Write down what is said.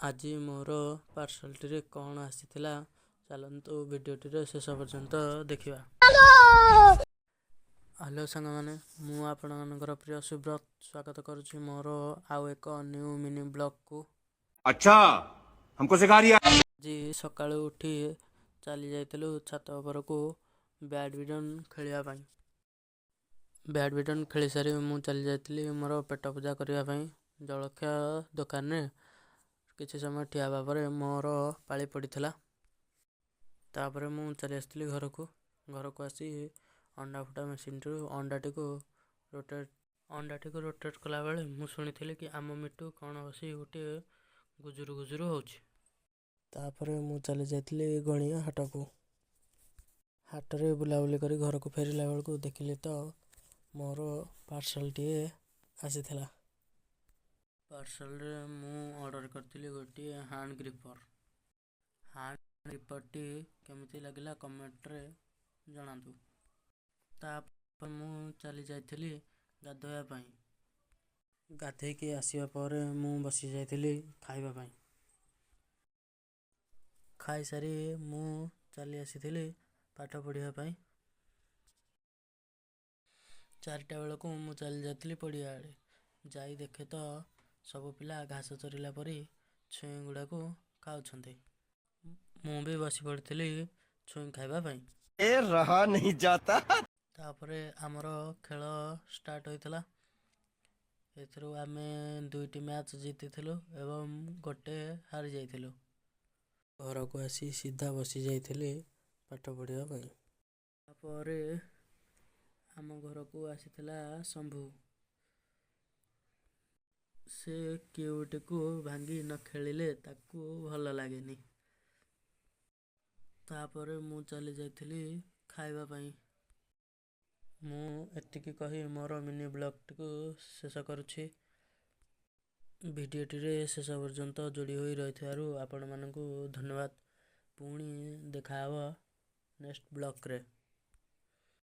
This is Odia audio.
ଆଜି ମୋର ପାର୍ସଲଟିରେ କ'ଣ ଆସିଥିଲା ଚାଲନ୍ତୁ ଭିଡ଼ିଓଟିରେ ଶେଷ ପର୍ଯ୍ୟନ୍ତ ଦେଖିବା। ହ୍ୟାଲୋ ସାଙ୍ଗମାନେ, ମୁଁ ଆପଣମାନଙ୍କର ପ୍ରିୟ ସୁବ୍ରତ ସ୍ୱାଗତ କରୁଛି ମୋର ଆଉ ଏକ ନ୍ୟୁ ମିନି ବ୍ଲଗକୁ। अच्छा हमको सिखा रिया। ଆଜି ସକାଳୁ ଉଠି ଚାଲି ଯାଇଥିଲୁ ଛାତ ଉପରକୁ ବ୍ୟାଡ଼ମିଣ୍ଟନ ଖେଳିବା ପାଇଁ। ବ୍ୟାଡ଼ମିଣ୍ଟନ ଖେଳିସାରି ମୁଁ ଚାଲି ଯାଇଥିଲି ମୋର ପେଟ ପୂଜା କରିବା ପାଇଁ। ଜଳଖିଆ ଦୋକାନରେ କିଛି ସମୟ ଠିଆ ହେବା ପରେ ମୋର ପାଳି ପଡ଼ିଥିଲା। ତାପରେ ମୁଁ ଚାଲି ଆସିଥିଲି ଘରକୁ ଆସି ଅଣ୍ଡା ଫୁଟା ମେସିନରୁ ଅଣ୍ଡାଟିକୁ ରୋଟେଟ୍ କଲାବେଳେ ମୁଁ ଶୁଣିଥିଲି କି ଆମ ମିଟୁ କ'ଣ ବସି ଗୋଟିଏ ଗୁଜୁରୁ ଗୁଜୁରୁ ହେଉଛି। ତାପରେ ମୁଁ ଚାଲି ଯାଇଥିଲି ଗଣିଆ ହାଟକୁ। ହାଟରେ ବୁଲାବୁଲି କରି ଘରକୁ ଫେରିଲା ବେଳକୁ ଦେଖିଲି ତ ମୋର ପାର୍ସଲଟିଏ ଆସିଥିଲା। ପାର୍ସଲରେ ମୁଁ ଅର୍ଡ଼ର କରିଥିଲି ଗୋଟିଏ ହ୍ୟାଣ୍ଡ ଗ୍ରିପରଟି କେମିତି ଲାଗିଲା କମେଣ୍ଟରେ ଜଣାନ୍ତୁ। ତାପରେ ମୁଁ ଚାଲି ଯାଇଥିଲି ଗାଧୋଇବା ପାଇଁ। ଗାଧୋଇକି ଆସିବା ପରେ ମୁଁ ବସି ଯାଇଥିଲି ଖାଇବା ପାଇଁ। ଖାଇସାରି ମୁଁ ଚାଲି ଆସିଥିଲି ପାଠ ପଢ଼ିବା ପାଇଁ। 4ଟା ବେଳକୁ ମୁଁ ଚାଲି ଯାଇଥିଲି ପଡ଼ିଆ ଆଡ଼େ। ଯାଇ ଦେଖେ ତ ସବୁ ପିଲା ଘାସ ଚରିଲା ପରି ଛୁଇଁ ଗୁଡ଼ାକୁ ଖାଉଛନ୍ତି। ମୁଁ ବି ବସି ପଡ଼ିଥିଲି ଛୁଇଁ ଖାଇବା ପାଇଁ। रहा नहीं जाता। ତାପରେ ଆମର ଖେଳ ଷ୍ଟାର୍ଟ ହୋଇଥିଲା। ଏଥିରୁ ଆମେ 2ଟି ମ୍ୟାଚ୍ ଜିତିଥିଲୁ ଏବଂ ଗୋଟେ ହାରି ଯାଇଥିଲୁ। ଘରକୁ ଆସି ସିଧା ବସି ଯାଇଥିଲି ପାଠ ପଢ଼ିବା ପାଇଁ। ତାପରେ ଆମ ଘରକୁ ଆସିଥିଲା ଶମ୍ଭୁ। ସେ କ୍ୟୁଟିକୁ ଭାଙ୍ଗି ନ ଖେଳିଲେ ତାକୁ ଭଲ ଲାଗେନି। ତାପରେ ମୁଁ ଚାଲି ଯାଇଥିଲି ଖାଇବା ପାଇଁ। ମୁଁ ଏତିକି କହି ମୋର ମିନି ବ୍ଲଗଟିକୁ ଶେଷ କରୁଛି। ଭିଡ଼ିଓଟିରେ ଶେଷ ପର୍ଯ୍ୟନ୍ତ ଯୋଡ଼ି ହୋଇ ରହିଥିବାରୁ ଆପଣମାନଙ୍କୁ ଧନ୍ୟବାଦ। ପୁଣି ଦେଖା ହେବ ନେକ୍ସଟ ବ୍ଲଗରେ।